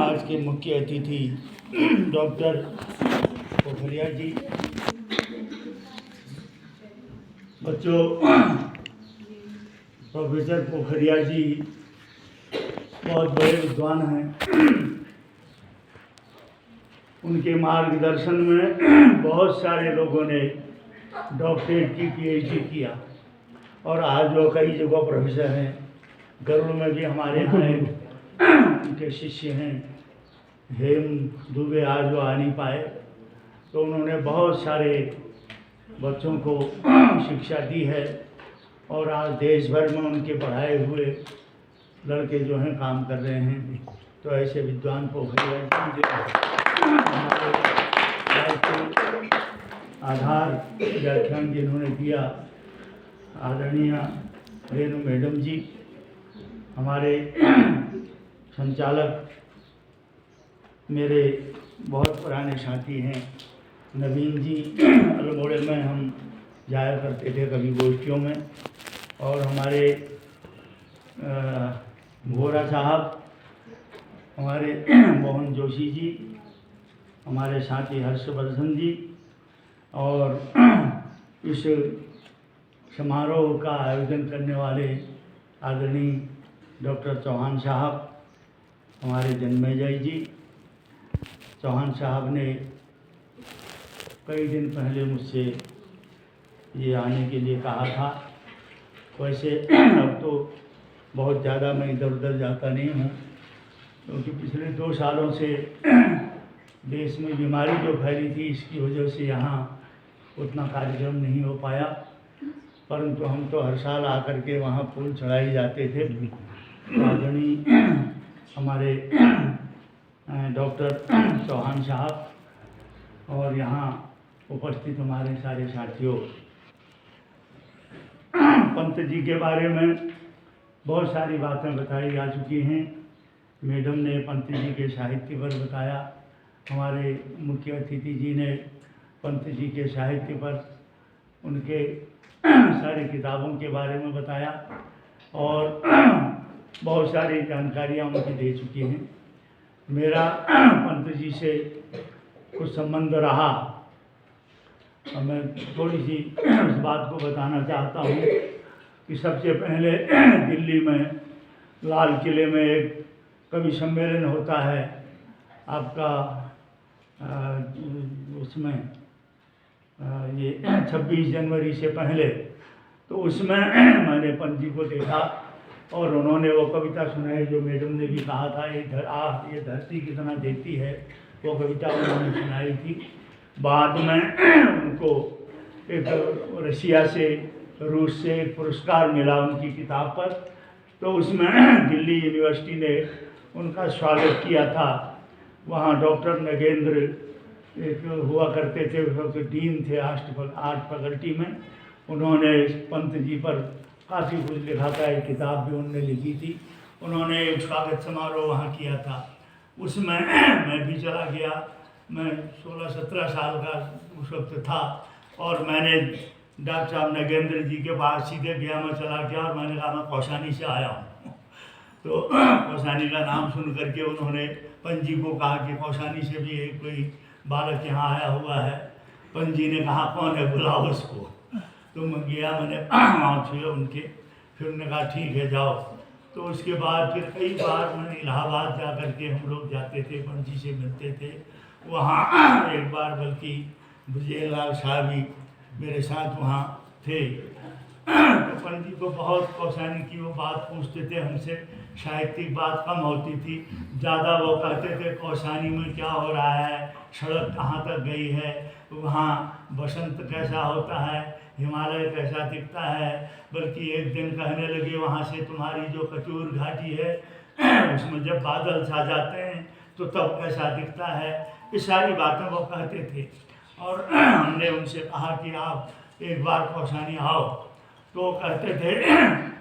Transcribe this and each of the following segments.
आज के मुख्य अतिथि डॉक्टर पोखरिया जी, बच्चों, प्रोफेसर पोखरिया जी बहुत बड़े विद्वान हैं। उनके मार्गदर्शन में बहुत सारे लोगों ने डॉक्टरेट की पीएचडी किया और आज वो कई जगह प्रोफेसर हैं। गरुड़ में भी हमारे यहाँ उनके शिष्य हैं हेम दुबे, आज वो आ नहीं पाए, तो उन्होंने बहुत सारे बच्चों को शिक्षा दी है और आज देश भर में उनके पढ़ाए हुए लड़के जो हैं काम कर रहे हैं। तो ऐसे विद्वान पोखरिया हमारे आधार व्याख्यान जिन्होंने दिया, आदरणीय रेणु मैडम जी, हमारे संचालक मेरे बहुत पुराने साथी हैं नवीन जी, अल्मोड़े में हम जाया करते थे कभी गोष्ठियों में, और हमारे घोरा साहब, हमारे मोहन जोशी जी, हमारे साथी हर्षवर्धन जी, और इस समारोह का आयोजन करने वाले आदरणीय डॉक्टर चौहान साहब, हमारे जन्मेजय जी। चौहान साहब ने कई दिन पहले मुझसे ये आने के लिए कहा था। वैसे अब तो बहुत ज़्यादा मैं इधर उधर जाता नहीं हूँ, क्योंकि पिछले 2 सालों से देश में बीमारी जो फैली थी, इसकी वजह से यहाँ उतना कार्यक्रम नहीं हो पाया, परंतु हम तो हर साल आकर के वहाँ फूल चढ़ाए जाते थे। आदरणीय हमारे डॉक्टर चौहान साहब और यहाँ उपस्थित हमारे सारे साथियों, पंत जी के बारे में बहुत सारी बातें बताई जा चुकी हैं। मैडम ने पंत जी के साहित्य पर बताया, हमारे मुख्य अतिथि जी ने पंत जी के साहित्य पर, उनके सारी किताबों के बारे में बताया और बहुत सारी जानकारियाँ उनकी दे चुकी हैं। मेरा पंत जी से कुछ संबंध रहा और मैं थोड़ी सी इस बात को बताना चाहता हूँ कि सबसे पहले दिल्ली में लाल किले में एक कवि सम्मेलन होता है आपका, उसमें ये 26 जनवरी से पहले, तो उसमें मैंने पंत जी को देखा और उन्होंने वो कविता सुनाई जो मैडम ने भी कहा था, ये धरती कितना देती है, वो कविता उन्होंने सुनाई थी। बाद में उनको एक रशिया से, रूस से एक पुरस्कार मिला उनकी किताब पर, तो उसमें दिल्ली यूनिवर्सिटी ने उनका स्वागत किया था। वहाँ डॉक्टर नगेंद्र एक हुआ करते थे, उस डीन थे आर्ट फैकल्टी में, उन्होंने पंत जी पर काफ़ी कुछ लिखा था, एक किताब भी उन्होंने लिखी थी। उन्होंने एक स्वागत समारोह वहाँ किया था, उसमें मैं भी चला गया। मैं 16-17 साल का उस वक्त था और मैंने डॉक्टर साहब नगेंद्र जी के पास सीधे गया, मैं चला गया और मैंने कहा मैं कौसानी से आया हूँ। तो कौसानी का नाम सुन करके उन्होंने पंत जी को कहा कि कौसानी से भी एक कोई बालक यहाँ आया हुआ है। पंत जी ने कहा कौन है, बुलाओ उसको। तो मैं गया, मैंने वहाँ छुए उनके, फिर उन्होंने कहा ठीक है जाओ। तो उसके बाद फिर कई बार मैंने इलाहाबाद जा कर के हम लोग जाते थे, पंत जी से मिलते थे। वहाँ एक बार बल्कि विजय लाल साहब भी मेरे साथ वहाँ थे। तो पंत जी को बहुत कौसानी की वो बात पूछते थे हमसे, साहित्यिक बात कम होती थी, ज़्यादा वो कहते थे कौसानी में क्या हो रहा है, सड़क कहाँ तक गई है, वहाँ बसंत कैसा होता है, हिमालय कैसा दिखता है। बल्कि एक दिन कहने लगे वहाँ से तुम्हारी जो कचूर घाटी है उसमें जब बादल छा जाते हैं तो तब कैसा दिखता है, ये सारी बातें वो कहते थे। और हमने उनसे कहा कि आप एक बार कौसानी आओ, तो कहते थे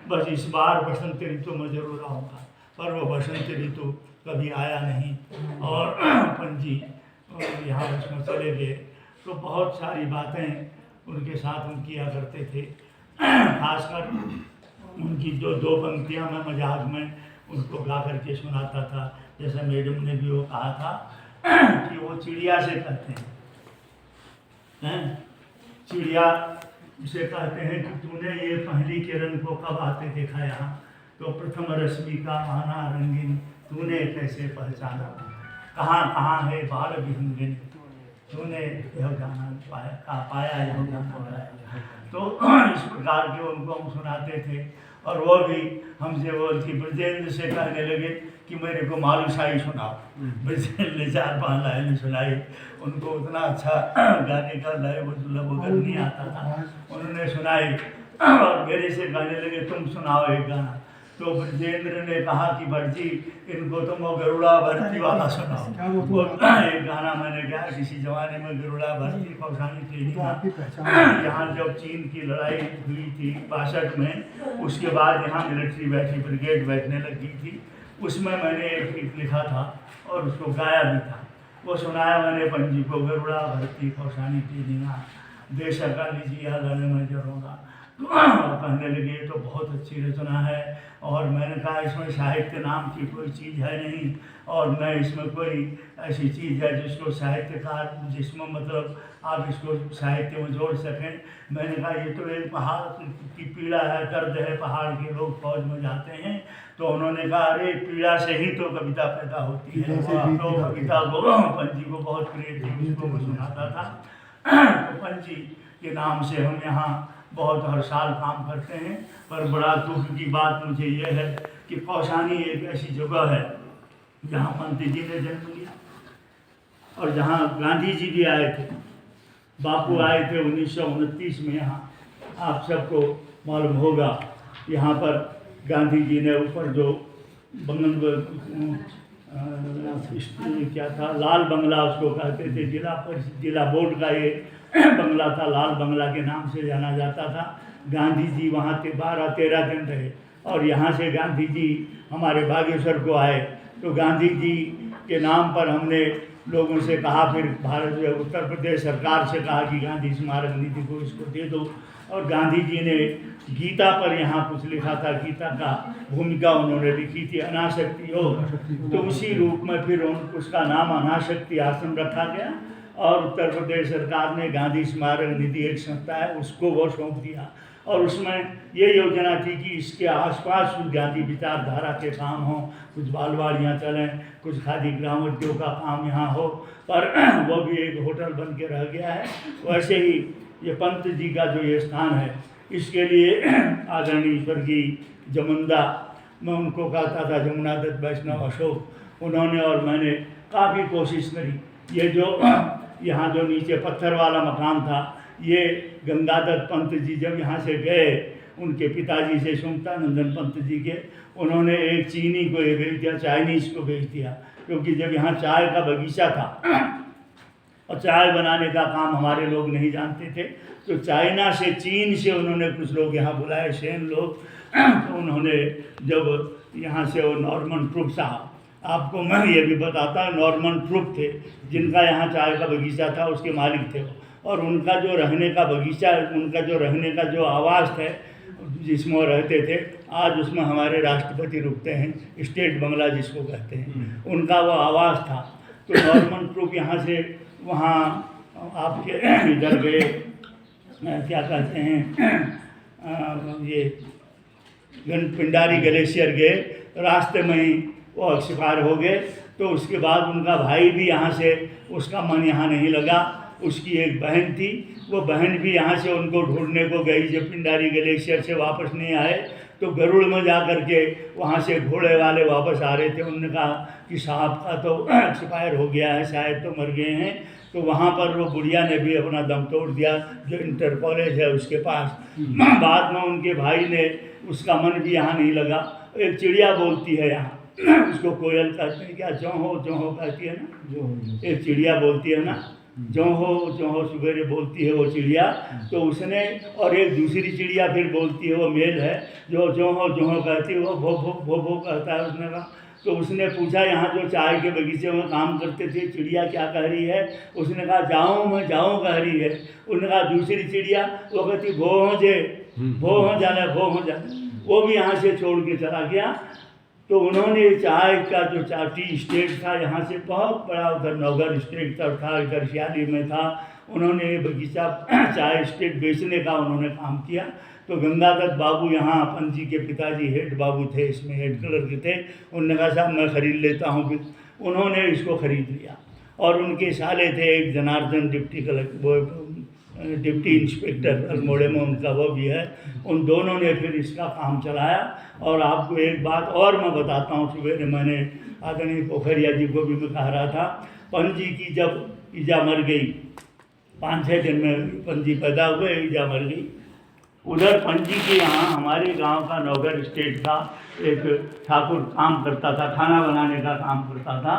बस इस बार बसंत ऋतु में जरूर आऊँगा, पर वो बसंत ऋतु कभी आया नहीं और पंत जी यहाँ उसमें चले गए। तो बहुत सारी बातें उनके साथ हम किया करते थे। खासकर उनकी जो 2 पंक्तियाँ मैं मजाक में उनको गा करके सुनाता था। जैसे मैडम ने भी वो कहा था कि वो चिड़िया से कहते हैं, चिड़िया उसे कहते हैं कि तूने ये पहली किरण को कब आते देखा यहाँ, तो प्रथम रश्मि का आना रंगीन तूने कैसे पहचाना, कहाँ कहाँ है बाल विहंगिन तूने यह गाना पाया यह गाना गाया। तो इस प्रकार के उनको हम सुनाते थे। और वो भी हमसे वो थी ब्रजेंद्र से कहने लगे कि मेरे को मालूशाही सुनाओ। ब्रजेंद्र ने 4-5 लाइन सुनाई। उनको उतना अच्छा गाने का लय वो नहीं आता था, उन्होंने सुनाई और मेरे से कहने लगे तुम सुनाओ एक गाना। तो ब्रजेंद्र ने कहा कि भटजी इनको तुम वो गरुड़ा भर्ती वाला सुनाओ। वो एक गाना मैंने गाया, किसी जमाने में गरुड़ा भर्ती कौसानी ट्रेनिंग, यहाँ जब चीन की लड़ाई हुई थी 62 में, उसके बाद यहाँ मिलिट्री बैठी ब्रिगेड बैठने लगी थी, उसमें मैंने एक गीत लिखा था और उसको गाया भी था। वो सुनाया मैंने पंजी को, गरुड़ा भर्ती कौसानी ट्रेनिंग देश का लीजिए लड़ने में जरूंगा। तो कहने लगे तो बहुत अच्छी रचना है। और मैंने कहा इसमें साहित्य नाम की कोई चीज़ है नहीं, और न इसमें कोई ऐसी चीज़ है जिसको साहित्यकार, जिसमें मतलब आप इसको साहित्य में जोड़ सकें। मैंने कहा ये तो एक पहाड़ की पीड़ा है, दर्द है, पहाड़ के लोग फौज में जाते हैं। तो उन्होंने कहा अरे पीड़ा से ही तो कविता पैदा होती है। तो कविता को पंजी को बहुत प्रिय थी, उसको सुनाता था। तो पंजी के नाम से हम यहाँ बहुत हर साल काम करते हैं। पर बड़ा दुख की बात मुझे ये है कि कौसानी एक ऐसी जगह है जहाँ पंत जी ने जन्म लिया और जहाँ गांधी जी भी आए थे, बापू आए थे 1929 में यहाँ। आप सबको मालूम होगा यहाँ पर गांधी जी ने ऊपर जो क्या था, लाल बंगला उसको कहते थे, जिला बोर्ड का ये बंगला था, लाल बंगला के नाम से जाना जाता था। गांधी जी वहाँ 12-13 दिन रहे और यहाँ से गांधी जी हमारे बागेश्वर को आए। तो गांधी जी के नाम पर हमने लोगों से कहा, फिर भारत उत्तर प्रदेश सरकार से कहा कि गांधी स्मारक निधि को इसको दे दो। और गांधी जी ने गीता पर यहाँ कुछ लिखा था, गीता का भूमिका उन्होंने लिखी थी, अनासक्ति योग। तो उसी रूप में फिर उसका नाम अनासक्ति आश्रम रखा गया और उत्तर प्रदेश सरकार ने गांधी स्मारक निधि एक संस्था है उसको वो सौंप दिया। और उसमें ये योजना थी कि इसके आसपास कुछ गांधी विचारधारा के काम हों, कुछ बालवाड़ियाँ चलें, कुछ खादी ग्राम उद्योग का काम यहाँ हो। पर वो भी एक होटल बन के रह गया है। वैसे ही ये पंत जी का जो ये स्थान है, इसके लिए आदरणीय स्वर्गीय जमुंदा, मैं उनको कहता था जमुना दत्त वैष्णव अशोक, उन्होंने और मैंने काफ़ी कोशिश करी। ये जो यहाँ जो नीचे पत्थर वाला मकान था, ये गंगादत्त पंत जी जब यहाँ से गए, उनके पिताजी से सुमतानंदन पंत जी के, उन्होंने एक चीनी को ये भेज दिया, चाइनीज़ को भेज दिया, क्योंकि जब यहाँ चाय का बगीचा था और चाय बनाने का काम हमारे लोग नहीं जानते थे, तो चाइना से, चीन से उन्होंने कुछ लोग यहाँ बुलाए, सेन लोग। तो उन्होंने जब यहाँ से वो नॉर्मन ट्रुप साहब, आपको मैं ये भी बताता, नॉर्मन ट्रुप थे जिनका यहाँ चाय का बगीचा था, उसके मालिक थे। और उनका जो रहने का बगीचा, उनका जो रहने का जो आवास है जिसमें वो रहते थे, आज उसमें हमारे राष्ट्रपति रुकते हैं, स्टेट बंगला जिसको कहते हैं, उनका वो आवास था। तो नॉर्मन ट्रुप यहाँ से वहाँ आपके इधर गए, क्या कहते हैं, ये पिंडारी ग्लेशियर गए, रास्ते में ही वो एक्सपायर हो गए। तो उसके बाद उनका भाई भी यहाँ से, उसका मन यहाँ नहीं लगा, उसकी एक बहन थी, वो बहन भी यहाँ से उनको ढूंढने को गई। जब पिंडारी ग्लेशियर से वापस नहीं आए तो गरुड़ में जा कर के वहाँ से घोड़े वाले वापस आ रहे थे, उन्होंने कहा कि साहब का तो एक्सपायर हो गया है, शायद तो मर गए हैं। तो वहाँ पर वो बुढ़िया ने भी अपना दम तोड़ दिया, जो इंटर कॉलेज है उसके पास। बाद में उनके भाई ने, उसका मन भी यहाँ नहीं लगा। एक चिड़िया बोलती है यहाँ, उसको कोयल कहते हैं क्या, जो हो कहती है ना, जो एक चिड़िया बोलती है ना, जो हो सवेरे बोलती है वो चिड़िया। तो उसने, और एक दूसरी चिड़िया फिर बोलती है, वो मेल है, जो हो कहती है, वो भो कहता है। उसने कहा, तो उसने पूछा यहाँ जो चाय के बगीचे में काम करते थे, चिड़िया क्या कह रही है? उसने कहा जाऊँ मैं जाऊँ कह रही है। उन्होंने कहा दूसरी चिड़िया, वो कहती भो हो जाना। वो भी यहाँ से छोड़ के चला गया। तो उन्होंने चाय का जो टी स्टेट था, यहाँ से बहुत बड़ा, उधर नौगढ़ स्टेट तक था, इधर सियाली में था, उन्होंने बगीचा चाय स्टेट बेचने का उन्होंने काम किया। तो गंगादत्त बाबू यहाँ अपन जी के पिताजी हेड बाबू थे, इसमें हेड क्लर्क थे, उन्होंने कहा साहब मैं ख़रीद लेता हूँ, उन्होंने इसको ख़रीद लिया। और उनके साले थे एक जनार्दन डिप्टी इंस्पेक्टर अल्मोड़े में, उनका वो भी है, उन दोनों ने फिर इसका काम चलाया। और आपको एक बात और मैं बताता हूँ, सवेरे मैंने आदरणीय पोखरिया जी को भी मैं कह रहा था, पंजी की जब ईजा मर गई, 5-6 दिन में पंजी पैदा हुए, ईजा मर गई, उधर पंजी के यहाँ हमारे गांव का नौगढ़ स्टेट था, एक ठाकुर काम करता था, खाना बनाने का काम करता था,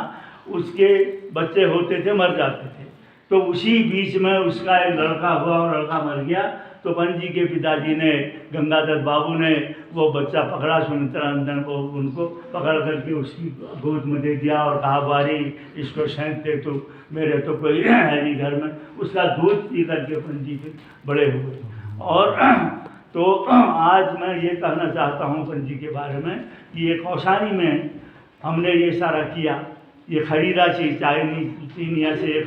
उसके बच्चे होते थे मर जाते थे, तो उसी बीच में उसका एक लड़का हुआ और लड़का मर गया। तो पंजी के पिताजी ने, गंगादत्त बाबू ने वो बच्चा पकड़ा, सुमित्रानंदन को, उनको पकड़ करके उसकी गोद में दे दिया और कहा बारी इसको सेंध दे, तो मेरे तो कोई है नहीं घर में। उसका दूध पी करके पंजी के बड़े हुए। और तो आज मैं ये कहना चाहता हूँ पंजी के बारे में कि ये कौसानी में हमने ये सारा किया, ये खरीदा चीज़ चीनिया से ये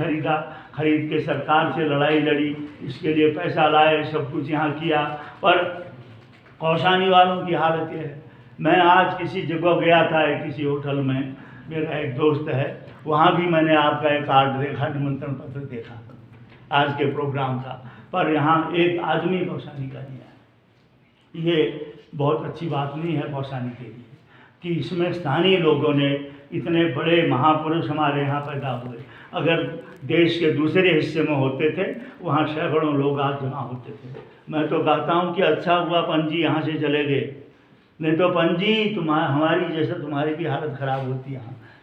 खरीद के सरकार से लड़ाई लड़ी, इसके लिए पैसा लाए, सब कुछ यहाँ किया। पर कौसानी वालों की हालत ये है, मैं आज किसी जगह गया था, किसी होटल में, मेरा एक दोस्त है, वहाँ भी मैंने आपका एक कार्ड देखा, निमंत्रण पत्र देखा आज के प्रोग्राम का, पर यहाँ एक आदमी कौसानी का नहीं है। ये बहुत अच्छी बात नहीं है कौसानी के लिए कि इसमें स्थानीय लोगों ने, इतने बड़े महापुरुष हमारे यहाँ पैदा हुए, अगर देश के दूसरे हिस्से में होते थे वहाँ सैकड़ों लोग आज जमा होते थे। मैं तो कहता हूँ कि अच्छा हुआ पंजी यहाँ से चले गए, नहीं तो पंजी हमारी जैसे तुम्हारी भी हालत ख़राब होती।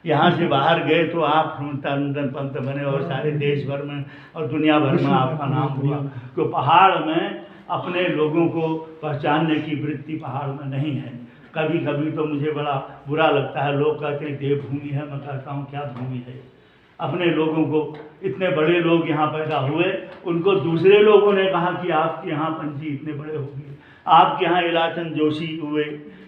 यहाँ से बाहर गए तो आप सुमित्रानंदन पंत बने और सारे देश भर में और दुनिया भर में आपका नाम हुआ। तो पहाड़ में अपने लोगों को पहचानने की वृत्ति पहाड़ में नहीं है। कभी कभी तो मुझे बड़ा बुरा लगता है, लोग कहते हैं देवभूमि है, मैं कहता हूँ क्या भूमि है। अपने लोगों को, इतने बड़े लोग यहाँ पैदा हुए, उनको दूसरे लोगों ने कहा कि आपके यहाँ पंजी इतने बड़े हो गए, आपके यहाँ इलाचंद जोशी हुए,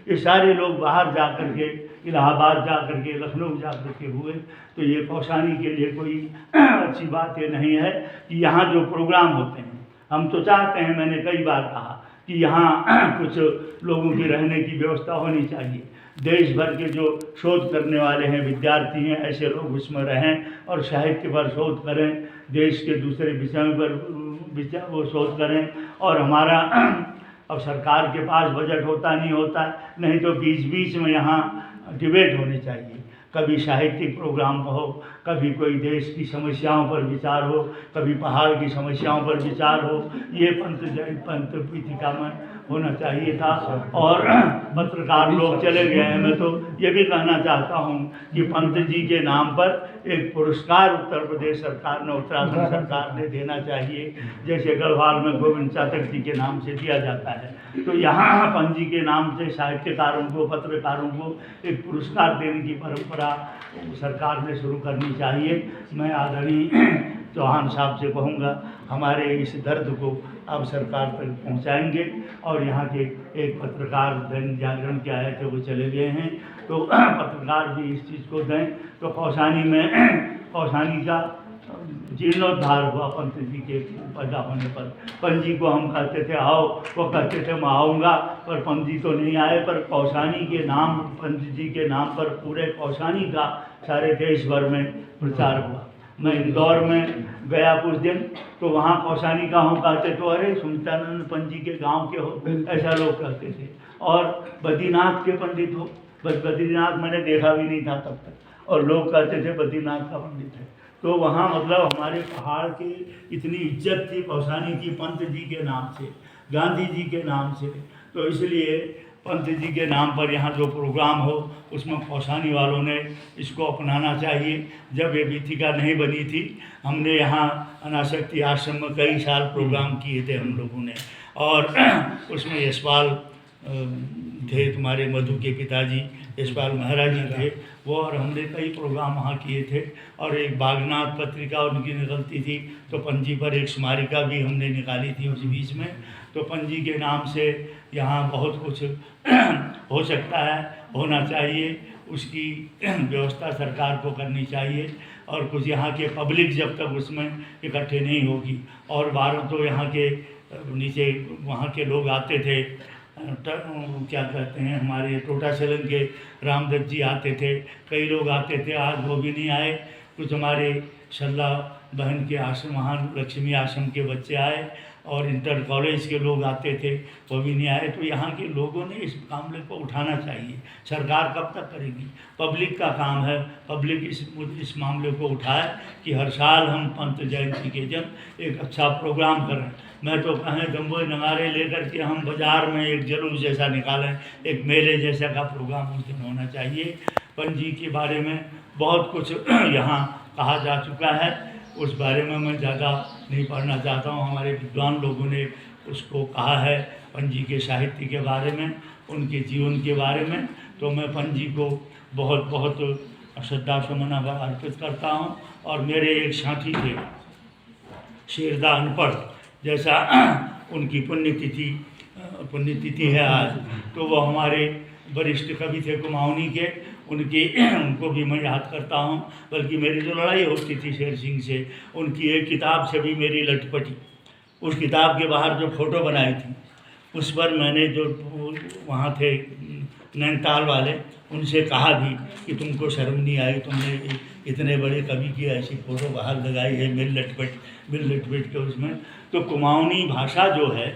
ये सारे लोग बाहर जा कर के, इलाहाबाद जा कर के, लखनऊ जा कर के हुए। तो ये कौसानी के लिए कोई अच्छी बात ये नहीं है कि यहाँ जो प्रोग्राम होते हैं, हम तो चाहते हैं, मैंने कई बार कहा कि यहाँ कुछ लोगों की रहने की व्यवस्था होनी चाहिए। देश भर के जो शोध करने वाले हैं, विद्यार्थी हैं, ऐसे लोग उसमें रहें और साहित्य पर शोध करें, देश के दूसरे विषयों पर वो शोध करें। और हमारा अब सरकार के पास बजट होता नहीं होता, नहीं तो बीच बीच में यहाँ डिबेट होनी चाहिए, कभी साहित्यिक प्रोग्राम हो, कभी कोई देश की समस्याओं पर विचार हो, कभी पहाड़ की समस्याओं पर विचार हो। ये पंत पीठिका में होना चाहिए था। और पत्रकार लोग चले गए हैं। मैं तो ये भी कहना चाहता हूँ कि पंत जी के नाम पर एक पुरस्कार उत्तर प्रदेश सरकार ने, उत्तराखंड सरकार ने देना चाहिए, जैसे गढ़वाल में गोविंद चातक जी के नाम से दिया जाता है। तो यहाँ पंत जी के नाम से साहित्यकारों को, पत्रकारों को एक पुरस्कार देने की परंपरा सरकार ने शुरू करनी चाहिए। मैं आदरणीय चौहान साहब से कहूँगा, हमारे इस दर्द को आप सरकार तक पहुँचाएंगे। और यहाँ के एक पत्रकार दैनिक जागरण के आए थे, वो चले गए हैं, तो पत्रकार भी इस चीज़ को दें। तो कौसानी का जीर्णोद्धार हुआ पंत जी के पैदा होने पर। पंत जी को हम कहते थे आओ, वो कहते थे मैं आऊँगा, पर पंत जी तो नहीं आए। पर कौसानी के नाम, पंत जी के नाम पर पूरे कौसानी का सारे देश भर में प्रचार हुआ। मैं इंदौर में गया कुछ दिन, तो वहाँ कौसानी का हम कहते तो अरे सुमित्रानंद पंत जी के गांव के हो, ऐसा लोग कहते थे। और बद्रीनाथ के पंडित हो, बद्रीनाथ मैंने देखा भी नहीं था तब तक, और लोग कहते थे बद्रीनाथ का पंडित है। तो वहाँ मतलब हमारे पहाड़ की इतनी इज्जत थी कौसानी की पंत जी के नाम से, गांधी जी के नाम से। तो इसलिए पंत जी के नाम पर यहाँ जो प्रोग्राम हो उसमें कौसानी वालों ने इसको अपनाना चाहिए। जब ये पीठिका नहीं बनी थी, हमने यहाँ अनासक्ति आश्रम में कई साल प्रोग्राम किए थे हम लोगों ने, और उसमें यशपाल थे, तुम्हारे मधु के पिताजी यशपाल महाराज जी थे वो, और हमने कई प्रोग्राम वहाँ किए थे। और एक बागनाथ पत्रिका उनकी निकलती थी, तो पणजी पर एक स्मारिका भी हमने निकाली थी उस बीच में। तो पणजी के नाम से यहाँ बहुत कुछ हो सकता है, होना चाहिए, उसकी व्यवस्था सरकार को करनी चाहिए। और कुछ यहाँ के पब्लिक जब तक उसमें इकट्ठे नहीं होगी, और बारह तो यहाँ के नीचे वहाँ के लोग आते थे, क्या कहते हैं, हमारे टोटाचलन के रामदत्त जी आते थे, कई लोग आते थे, आज वो भी नहीं आए। कुछ हमारे शल्ला बहन के आश्रम, वहाँ लक्ष्मी आश्रम के बच्चे आए, और इंटर कॉलेज के लोग आते थे, वो भी नहीं आए। तो यहाँ के लोगों ने इस मामले को उठाना चाहिए। सरकार कब तक करेगी? पब्लिक का काम है, पब्लिक इस मामले को उठाए कि हर साल हम पंत जयंती के दिन एक अच्छा प्रोग्राम करें। मैं तो कहें दम्बोई नगारे लेकर के हम बाज़ार में एक जुलूस जैसा निकालें, एक मेले जैसा का प्रोग्राम उस दिन होना चाहिए। पणजी के बारे में बहुत कुछ यहाँ कहा जा चुका है, उस बारे में मैं ज़्यादा नहीं पढ़ना चाहता हूँ। हमारे विद्वान लोगों ने उसको कहा है पणजी के साहित्य के बारे में, उनके जीवन के बारे में। तो मैं पणजी को बहुत बहुत श्रद्धा सुमन अर्पित करता हूँ। और मेरे एक साथी थे शेरदा अनपढ़, जैसा उनकी पुण्यतिथि है आज, तो वो हमारे वरिष्ठ कवि थे कुमाऊनी के, उनको भी मैं याद करता हूँ। बल्कि मेरी जो लड़ाई होती थी शेर सिंह से, उनकी एक किताब से भी मेरी लटपटी। उस किताब के बाहर जो फ़ोटो बनाई थी, उस पर मैंने जो वहाँ थे नैनीताल वाले, उनसे कहा भी कि तुमको शर्म नहीं आई, तुमने इतने बड़े कवि की ऐसी फ़ोटो बाहर लगाई है मिल लटपट के उसमें। तो कुमाऊनी भाषा जो है,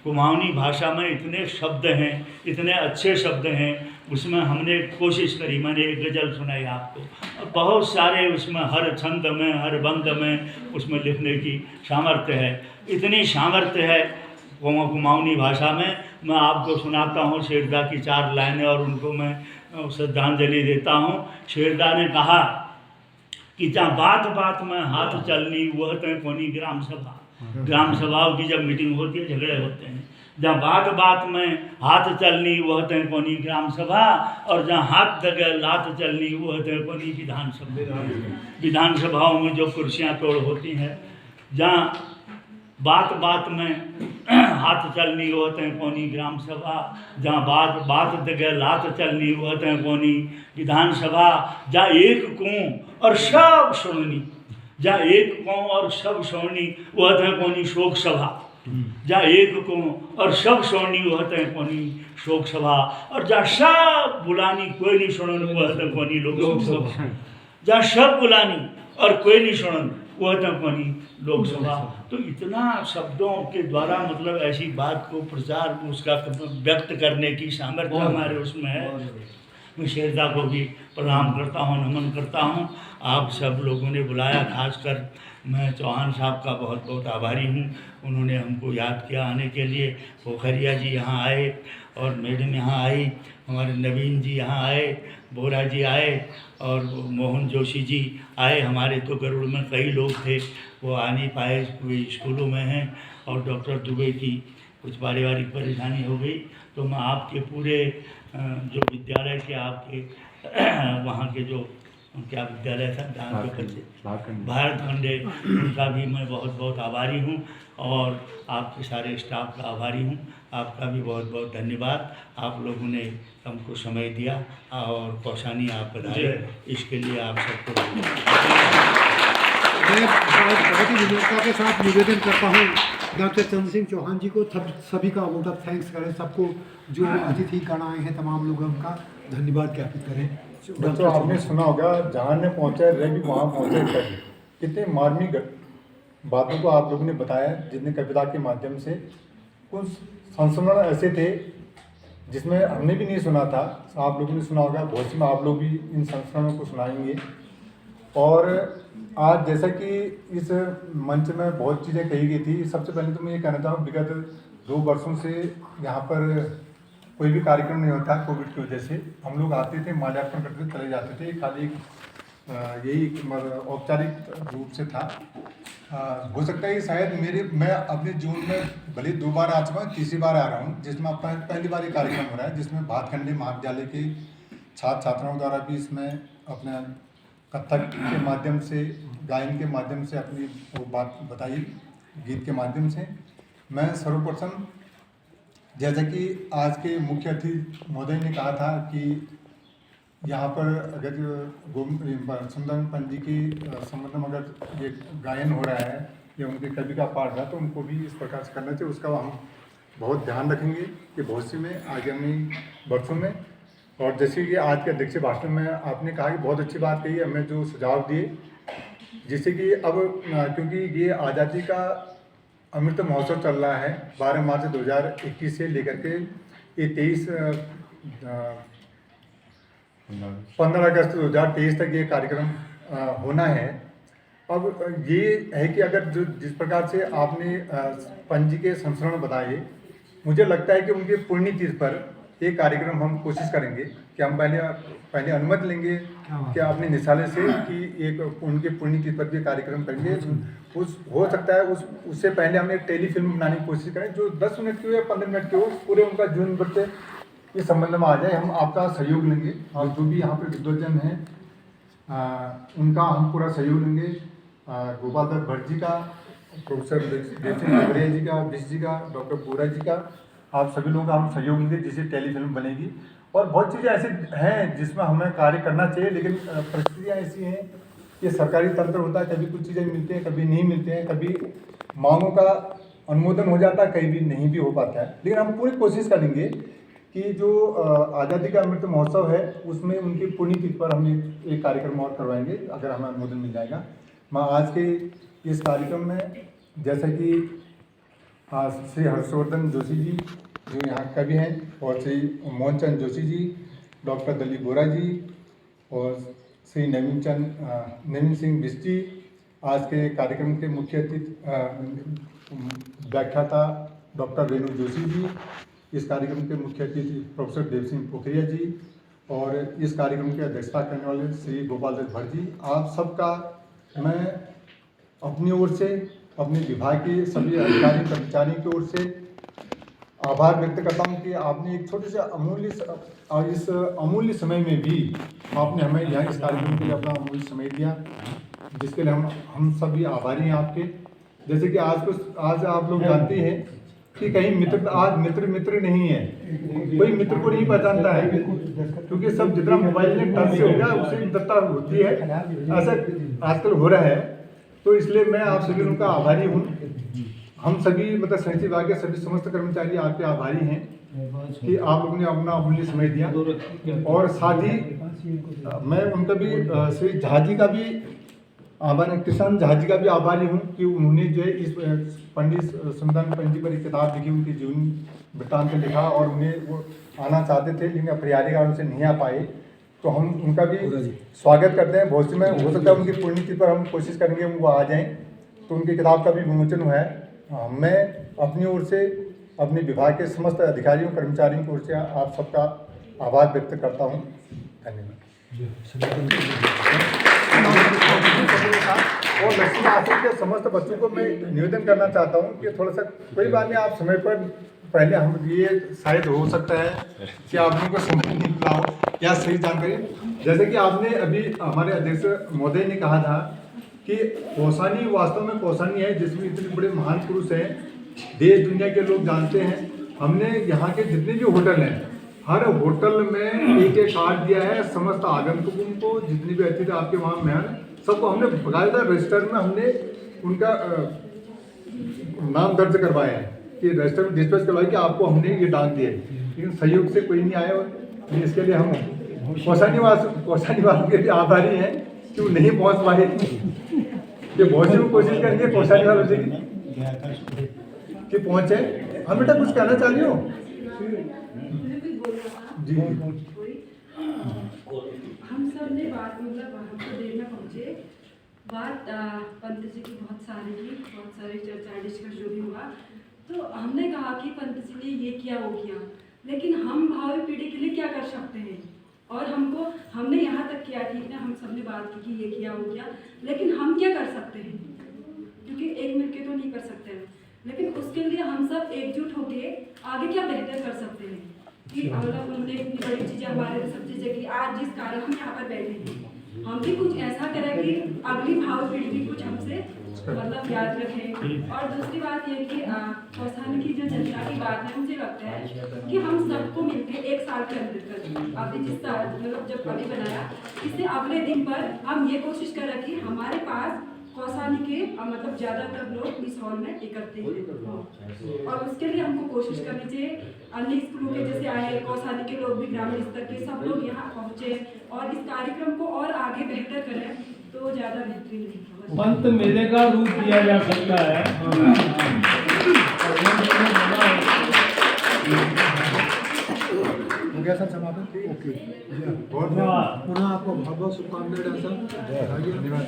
कुमाऊनी भाषा में इतने शब्द हैं, इतने अच्छे शब्द हैं, उसमें हमने कोशिश करी, मैंने एक गज़ल सुनाई आपको, और बहुत सारे उसमें हर छंद में, हर बंद में उसमें लिखने की सामर्थ्य है, इतनी सामर्थ्य है कुमाऊनी भाषा में। मैं आपको सुनाता हूँ शेरदा की 4 लाइनें, और उनको मैं श्रद्धांजलि देता हूँ। शेरदा ने कहा कि जहाँ बात बात में हाथ चलनी वह तय कोनी ग्राम सभा। ग्राम सभाओं की जब मीटिंग होती है, झगड़े होते हैं, जहाँ बात बात में हाथ चलनी वह तय कोनी ग्राम सभा, और जहाँ हाथ दगे लात चलनी वह तय कोनी विधानसभा। विधानसभाओं में जो कुर्सियाँ तोड़ होती हैं, जहाँ बात बात में हाथ चलनी वह तय कोनी ग्राम सभा, जहाँ बात बात दगे लात चलनी वह तय कोनी विधानसभा, जहाँ एक कुओं और सब सुननी, जहाँ एक कुओं और सब सोनी वह तय कोनी शोक सभा, जहाँ एक कुओं और सब सोनी वह तय कोनी शोक सभा, और जहाँ सब बुलानी कोई नहीं सुनन वह तय कोनी लोक सभा, जहाँ सब बुलानी और कोई नहीं सुनन वह तय कोनी लोकसभा। तो इतना शब्दों के द्वारा मतलब ऐसी बात को प्रचार, उसका व्यक्त करने की सामर्थ्य हमारे उसमें है। मैं शेरदा को भी प्रणाम करता हूँ, नमन करता हूँ। आप सब लोगों ने बुलाया, खासकर मैं चौहान साहब का बहुत बहुत आभारी हूँ, उन्होंने हमको याद किया आने के लिए। पोखरिया जी यहाँ आए, और मैडम यहाँ आई, हमारे नवीन जी यहाँ आए, बोरा जी आए, और मोहन जोशी जी आए। हमारे तो गरुड़ में कई लोग थे, वो आ नहीं पाए, वे स्कूलों में हैं, और डॉक्टर दुबे की कुछ पारिवारिक परेशानी हो गई। तो मैं आपके पूरे जो विद्यालय के आपके वहाँ के जो क्या विद्यालय था जहाँ के बच्चे भारत खंडे, उनका भी मैं बहुत बहुत आभारी हूँ, और आपके सारे स्टाफ का आभारी हूँ। आपका भी बहुत बहुत धन्यवाद, आप लोगों ने हमको समय दिया और कौशानी आप बताए, इसके लिए आप सबको मैं बहुत ही विनम्रता के साथ निवेदन करता हूँ डॉक्टर चंद्र सिंह चौहान जी को सभी का वोट ऑफ थैंक्स करें, सबको जो अतिथि गण आए हैं तमाम लोग उनका धन्यवाद ज्ञापित करें। बच्चों आपने सुना होगा जहाँ ने पहुँचा रहे भी वहाँ पहुँचे कर, कितने मार्मिक बातों को आप लोगों ने बताया, जितने कविता के माध्यम से। कुछ संस्मरण ऐसे थे जिसमें हमने भी नहीं सुना था, आप लोगों ने सुना होगा, भविष्य में आप लोग भी इन संस्मरणों को सुनाएंगे। और आज जैसा कि इस मंच में बहुत चीज़ें कही गई थी, सबसे पहले तो मैं ये कहना चाहूँ, विगत 2 वर्षों से यहाँ पर कोई भी कार्यक्रम नहीं होता कोविड की वजह से। हम लोग आते थे, माल्यार्पण करते थे, चले जाते थे, खाली यही औपचारिक रूप से था। हो सकता है कि शायद मैं अपने जीवन में भले 2 बार आ चुका हूँ, तीसरी बार आ रहा हूँ, जिसमें अपना पहली बार ये कार्यक्रम हो रहा है, जिसमें भातखंडे महाविद्यालय के छात्र छात्राओं द्वारा भी इसमें अपना कथक के माध्यम से, गायन के माध्यम से अपनी वो बात बताई, गीत के माध्यम से। मैं सर्वप्रथम, जैसा कि आज के मुख्य अतिथि महोदय ने कहा था कि यहाँ पर अगर सुंदर पंत जी की संबंध में अगर ये गायन हो रहा है या उनके कवि का पाठ रहा, तो उनको भी इस प्रकार से करना चाहिए। उसका हम बहुत ध्यान रखेंगे कि भविष्य में, आगामी वर्षों में। और जैसे कि आज के अध्यक्ष भाषण में आपने कहा कि बहुत अच्छी बात कही, हमें जो सुझाव दिए, जिससे कि अब क्योंकि ये आज़ादी का अमृत महोत्सव चल रहा है 12 मार्च 2021 से लेकर के ये 15 अगस्त 2023 तक ये कार्यक्रम होना है। अब ये है कि अगर जिस प्रकार से आपने पंत जी के संस्मरण बताए, मुझे लगता है कि उनके पुण्यतिथि पर ये कार्यक्रम हम कोशिश करेंगे कि हम पहले अनुमति लेंगे कि अपने निदेशालय से कि एक उनके पुण्यतिथि पर भी कार्यक्रम करेंगे। हो सकता है उससे पहले हम एक टेलीफिल्म बनाने की कोशिश करें, जो 10 मिनट की हो या 15 मिनट की हो, पूरे उनका जीवन वृत्त इस संबंध में आ जाए। हम आपका सहयोग लेंगे और जो भी यहाँ पर विद्वजन हैं उनका हम पूरा सहयोग लेंगे। गोपाल दत्त भट्ट जी का, प्रोफेसर देवसिंह जी का, विश जी का, डॉक्टर बोरा जी का, आप सभी लोगों का हम सहयोग लेंगे, जिससे टेलीफिल्म बनेगी। और बहुत चीज़ें ऐसे हैं जिसमें हमें कार्य करना चाहिए, लेकिन परिस्थितियाँ ऐसी हैं कि सरकारी तंत्र होता है, कभी कुछ चीज़ें मिलती हैं, कभी नहीं मिलते हैं, कभी मांगों का अनुमोदन हो जाता है, कहीं भी नहीं भी हो पाता है। लेकिन हम पूरी कोशिश करेंगे कि जो आज़ादी का अमृत महोत्सव है उसमें उनकी पुण्यतिथि पर हम एक कार्यक्रम और करवाएंगे, अगर हमें अनुमोदन मिल जाएगा। मैं आज के इस कार्यक्रम में, जैसा कि श्री हर्षवर्धन जोशी जी जो यहाँ कवि हैं, और श्री मोहनचंद जोशी जी, डॉक्टर दलीप बोरा जी और श्री नवीन सिंह बिष्ट जी, आज के कार्यक्रम के मुख्य अतिथि व्याख्याता डॉक्टर रेणु जोशी जी, इस कार्यक्रम के मुख्य अतिथि प्रोफेसर देवसिंह पोखरिया जी, और इस कार्यक्रम की अध्यक्षता करने वाले श्री गोपाल दत्त भट्ट जी, आप सबका मैं अपनी ओर से, अपने विभाग के सभी अधिकारी कर्मचारियों की ओर से आभार व्यक्त करता हूं कि आपने एक छोटे से अमूल्य समय में भी आपने हमें यहाँ इस कार्यक्रम के लिए अपना अमूल्य समय दिया, जिसके लिए हम सभी आभारी हैं आपके। जैसे कि आज आप लोग जानते हैं कि कहीं मित्र, आज मित्र नहीं है, कोई मित्र को नहीं पहचानता है, क्योंकि सब जितना मोबाइल ने टच से हो गया उसी मित्रता होती है, ऐसा आजकल हो रहा है। तो इसलिए मैं आप सभी लोगों का आभारी हूँ। हम सभी मतलब साहित्य विभाग के सभी समस्त कर्मचारी आपके आभारी हैं कि आप लोगों ने अपना अमूल्य समय दिया। और साथ ही मैं उनका भी श्री झा जी का भी आभारी, किसान झा जी का भी आभारी हूँ कि उन्होंने जो है इस पंडित सुंदर पंत जी पर एक किताब लिखी, उनके जीवन वृत्तांत लिखा, और उन्हें वो आना चाहते थे लेकिन अपरिहार्य कारण से नहीं आ पाए। तो हम उनका भी स्वागत करते हैं। भविष्य में हो सकता है उनकी पुण्यतिथि पर हम कोशिश करेंगे वो आ जाएं, तो उनकी किताब का भी विमोचन हुआ है। मैं अपनी ओर से, अपने विभाग के समस्त अधिकारियों कर्मचारियों की ओर से आप सबका आभार व्यक्त करता हूँ। धन्यवाद। और लक्ष्मी आश्रम के समस्त बच्चों को मैं निवेदन करना चाहता हूँ कि थोड़ा सा, कोई बात नहीं, आप समय पर पहले हम, ये शायद हो सकता है कि आप लोगों को समय नहीं मिला हो या सही जानकारी, जैसे कि आपने अभी हमारे अध्यक्ष महोदय ने कहा था कि कौसानी वास्तव में कौसानी है, जिसमें इतने बड़े महान पुरुष हैं, देश दुनिया के लोग जानते हैं। हमने यहाँ के जितने भी होटल हैं, हर होटल में एक कार्ड दिया है समस्त आगंतुकों को, जितने भी अतिथि आपके वहाँ मेहमान, सबको हमने बकायदा रजिस्टर में हमने उनका नाम दर्ज करवाया है कि रजिस्टर में डिस्पैच करवाया कि आपको हमने ये डाक दिया है, लेकिन सहयोग से कोई नहीं आया। और इसके लिए हम कौसानीवास के भी आभारी हैं कि वो नहीं पहुँच पाए, कि बहुत सी कोशिश करेंगे कौसानीवाल से कि पहुँचे। हम बेटा कुछ कहना चाह रही हो जी? हम सब ने बात, मतलब वहाँ पर देर में पहुँचे, बात पंत जी की बहुत सारी चर्चा डिस्कस जो भी हुआ, तो हमने कहा कि पंत जी ने ये किया वो किया, लेकिन हम भावी पीढ़ी के लिए क्या कर सकते हैं। और हमने यहाँ तक किया, ठीक है, हम सब ने बात की कि ये किया वो किया, लेकिन हम क्या कर सकते हैं, क्योंकि एक मिलके तो नहीं कर सकते हैं, लेकिन उसके लिए हम सब एकजुट होके आगे क्या बेहतर कर सकते हैं कि मतलब उन्होंने इतनी बड़ी चीज़ें हमारे लिए सब चीज़ें की, आज जिस कारण हम यहाँ पर बैठे हैं हम भी कुछ ऐसा करें कि अगली भावी पीढ़ी भी कुछ हमसे मतलब याद रखें। और दूसरी बात ये कि कौसानी की जो जनता की बात है, मुझे लगता है कि हम सबको मिलकर एक साल के अंदर अभी जिस साल मतलब जब अभी बनाया, इससे अगले दिन पर हम ये कोशिश करें कि हमारे पास कौसानी के मतलब ज़्यादातर लोग इस हॉल में इकट्ठे हों, और उसके लिए हमको कोशिश करनी चाहिए अन्य स्कूलों के जैसे आए कौसानी के लोग भी ग्रामीण स्तर के सब लोग यहाँ पहुँचे और इस कार्यक्रम को और आगे बेहतर करें तो ज़्यादा बेहतरीन रहेगा। पंत मेले का रूप दिया जा सकता है। हो गया सर समापन? ओके, बहुत पुनः आपको बहुत बहुत शुभकामनाएं डॉक्टर साहब,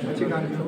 अच्छी कार्यक्रम।